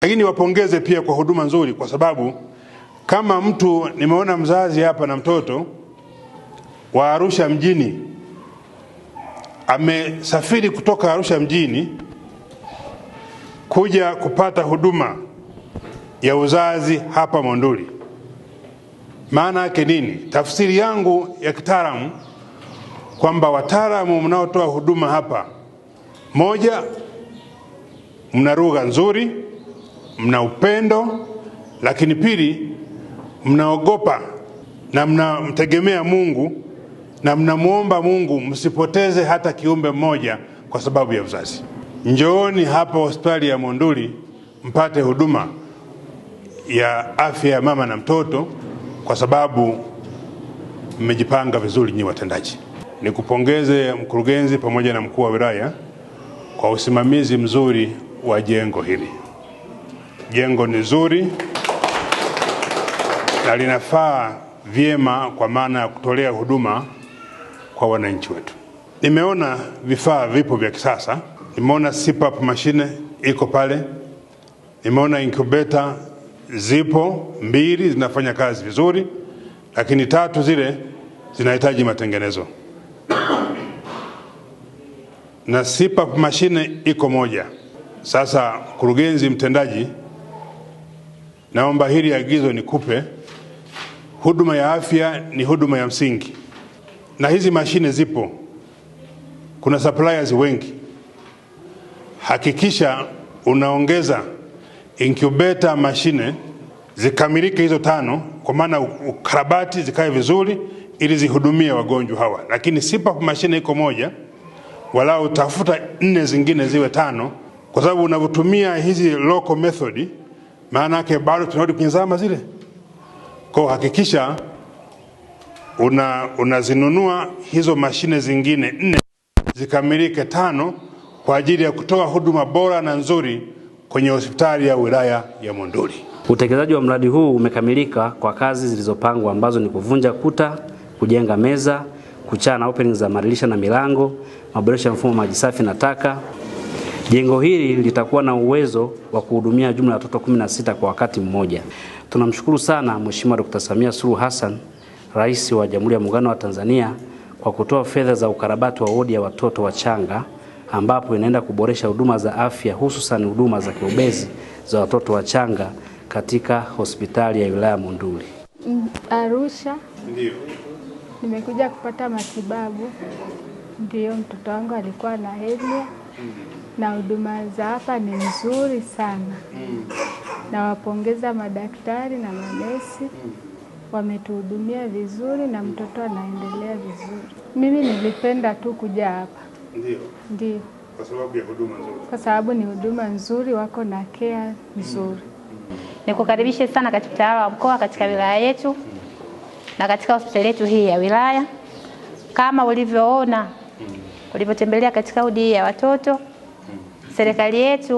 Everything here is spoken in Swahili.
Lakini wapongeze pia kwa huduma nzuri, kwa sababu kama mtu, nimeona mzazi hapa na mtoto wa Arusha mjini, amesafiri kutoka Arusha mjini kuja kupata huduma ya uzazi hapa Monduli. Maana yake nini? Tafsiri yangu ya kitaalamu kwamba wataalamu mnaotoa huduma hapa, moja, mna lugha nzuri, mna upendo, lakini pili, mnaogopa na mnamtegemea Mungu na mnamuomba Mungu msipoteze hata kiumbe mmoja kwa sababu ya uzazi. Njooni hapa hospitali ya Monduli mpate huduma ya afya ya mama na mtoto, kwa sababu mmejipanga vizuri nyinyi watendaji. Nikupongeze mkurugenzi pamoja na mkuu wa wilaya kwa usimamizi mzuri wa jengo hili. Jengo ni zuri na linafaa vyema kwa maana ya kutolea huduma kwa wananchi wetu. Nimeona vifaa vipo vya kisasa. Nimeona CPAP mashine iko pale. Nimeona incubator zipo 2 zinafanya kazi vizuri, lakini 3 zile zinahitaji matengenezo. Na CPAP mashine iko 1. Sasa mkurugenzi mtendaji, naomba hili agizo nikupe. Huduma ya afya ni huduma ya msingi, na hizi mashine zipo, kuna suppliers wengi. Hakikisha unaongeza incubator mashine zikamilike hizo 5, kwa maana ukarabati zikae vizuri ili zihudumie wagonjwa hawa. Lakini CPAP mashine iko 1, wala utafuta 4 zingine ziwe 5, kwa sababu unavotumia hizi local method, maana yake bado tunarudi kwenye zama zile. Kwa hakikisha unazinunua hizo mashine zingine 4 zikamilike 5 kwa ajili ya kutoa huduma bora na nzuri kwenye hospitali ya wilaya ya Monduli. Utekelezaji wa mradi huu umekamilika kwa kazi zilizopangwa ambazo ni kuvunja kuta, kujenga meza, kuchana opening za madirisha na milango, maboresha mfumo maji safi na taka. Jengo hili litakuwa na uwezo wa kuhudumia jumla ya watoto 16 kwa wakati mmoja. Tunamshukuru sana Mheshimiwa Dr. Samia Suluhu Hassan, Rais wa Jamhuri ya Muungano wa Tanzania, kwa kutoa fedha za ukarabati wa wodi ya watoto wachanga, ambapo inaenda kuboresha huduma za afya, hususan huduma za kiubezi za watoto wachanga katika hospitali ya wilaya Monduli. Arusha. Ndio. Nimekuja kupata matibabu. Ndio, mtoto wangu alikuwa na hernia. Na huduma za hapa ni nzuri sana. Nawapongeza madaktari na manesi. Wametuhudumia vizuri na mtoto anaendelea vizuri. Mimi nilipenda tu kuja hapa. Ndio. Ndio. Kwa sababu ya huduma nzuri. Kwa sababu ni huduma nzuri, wako na care nzuri. Nikukaribishe sana katika utawala wa mkoa katika wilaya yetu na katika hospitali yetu hii ya wilaya. Kama ulivyoona, ulivyotembelea katika wodi ya watoto, serikali yetu